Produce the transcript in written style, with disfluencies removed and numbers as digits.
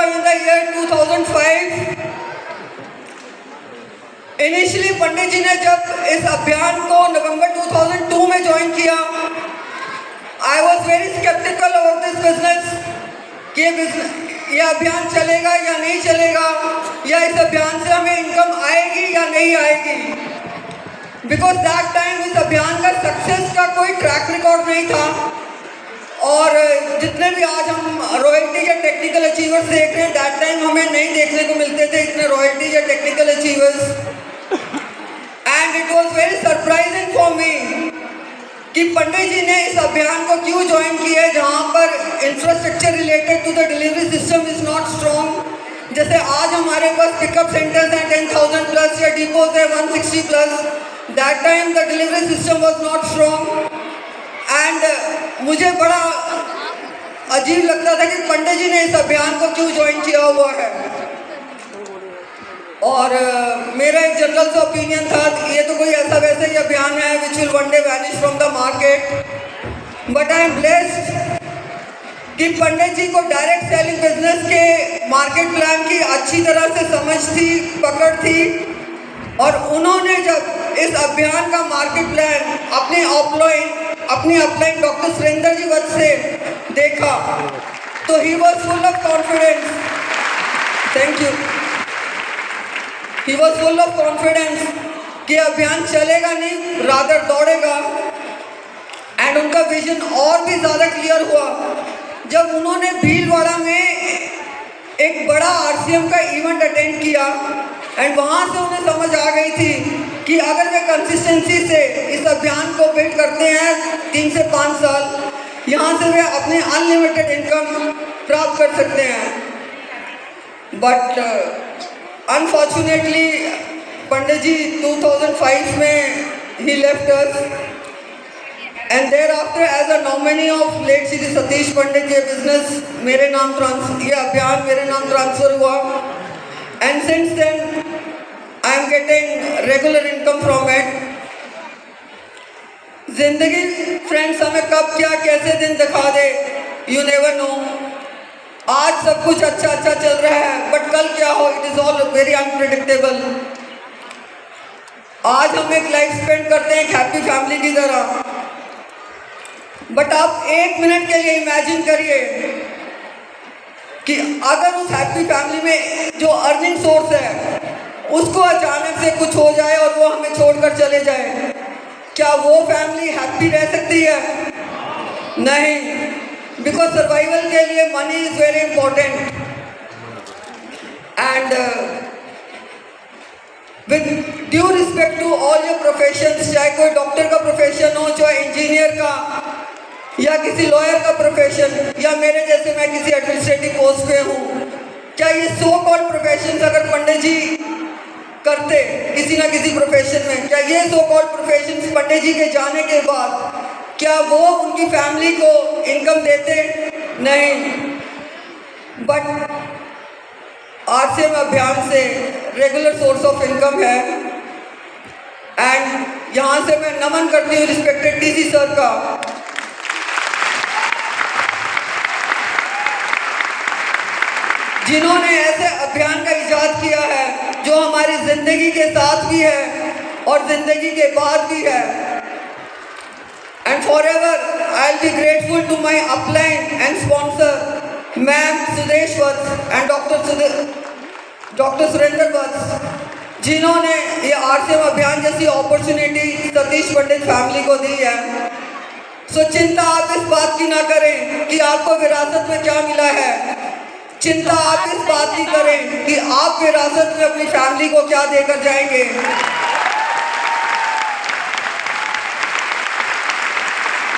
in the year 2005. Initially पंडित जी ने जब इस अभियान को नवंबर 2002 में ज्वाइन किया, I was very sceptical about this business कि ये अभियान चलेगा या नहीं चलेगा, या इस अभियान से हमें इनकम आएगी या नहीं आएगी। बिकॉज दैट टाइम इस अभियान का सक्सेस का कोई ट्रैक रिकॉर्ड नहीं था, और जितने भी आज हम रॉयल्टी या टेक्निकल अचीवर्स देख रहे हैं, दैट टाइम हमें नहीं देखने को मिलते थे इतने रॉयल्टी या technical achievers. And it was very surprising for me कि पंडित जी ने इस अभियान को क्यों ज्वाइन किया है, जहाँ पर infrastructure related to the delivery system is not strong. जैसे आज हमारे पास पिकअप सेंटर्स हैं 10,000 प्लस, या डिपोज है 160 plus. That time the delivery system was not strong. And मुझे बड़ा अजीब लगता था कि पंडित जी ने इस अभियान को क्यों ज्वाइन किया हुआ है। और मेरा एक जनरल सा ओपिनियन था, ये तो कोई ऐसा वैसा ही अभियान है which will one day vanish from the market. But I am blessed कि पंडित जी को डायरेक्ट सेलिंग बिजनेस के मार्केट प्लान की अच्छी तरह से समझ थी, पकड़ थी, और उन्होंने जब इस अभियान का मार्केट प्लान अपनी अपलाइन डॉक्टर सुरेंद्र जी वक्त से देखा, तो he was full of confidence. Thank you. He was full of confidence कि अभियान चलेगा नहीं, रादर दौड़ेगा। एंड उनका विजन और भी ज़्यादा क्लियर हुआ जब उन्होंने भीलवाड़ा में एक बड़ा आरसीएम का इवेंट अटेंड किया। एंड वहाँ से उन्हें समझ आ गई थी कि अगर वे कंसिस्टेंसी से इस अभियान को बिल्ड करते हैं 3 से 5 साल, यहाँ से वे अपनी अनलिमिटेड इनकम प्राप्त कर सकते हैं। बट अनफॉर्चुनेटली पंडित जी 2005 में ही left us, and thereafter as a nominee of late Shri Satish Pandit ये बिजनेस ये अभियान मेरे नाम ट्रांसफर हुआ। And since then I am getting regular income from it. जिंदगी फ्रेंड्स हमें कब क्या कैसे दिन दिखा दे, यू नेवर नो। आज सब कुछ अच्छा चल रहा है, बट कल क्या हो, it is all very unpredictable. आज हम एक लाइफ स्पेंड करते हैं हैप्पी फैमिली की तरह, बट आप 1 मिनट के लिए इमेजिन करिए कि अगर उस हैप्पी फैमिली में जो अर्निंग सोर्स है उसको अचानक से कुछ हो जाए और वो हमें छोड़कर चले जाए, क्या वो फैमिली हैप्पी रह सकती है? नहीं, बिकॉज सर्वाइवल के लिए money is very important. And with due respect to all your professions, चाहे कोई डॉक्टर का प्रोफेशन हो, चाहे इंजीनियर का, या किसी लॉयर का प्रोफेशन, या मेरे जैसे मैं किसी एडमिनिस्ट्रेटिव पोस्ट पे हूँ, क्या ये सो कॉल्ड प्रोफेशन अगर पंडित जी करते किसी ना किसी प्रोफेशन में, क्या ये सो कॉल्ड प्रोफेशन पंडित जी के जाने के बाद क्या वो उनकी फैमिली को इनकम देते? नहीं। बट आरसीएम अभियान से रेगुलर सोर्स ऑफ इनकम है। एंड यहाँ से मैं नमन करती हूँ रिस्पेक्टेड डीसी सर का, जिन्होंने ऐसे अभियान का इजाद किया है जो हमारी जिंदगी के साथ भी है और जिंदगी के बाद भी है। And forever I will be grateful to my upline and sponsor ma'am Sudesh Vats and doctor Surendra Vats, जिन्होंने ये आरसीएम अभियान जैसी अपॉर्चुनिटी सतीश पंडित फैमिली को दी है। सो चिंता आप इस बात की ना करें कि आपको विरासत में क्या मिला है, चिंता आप इस बात की करें कि आप विरासत में अपनी फैमिली को क्या देकर जाएंगे।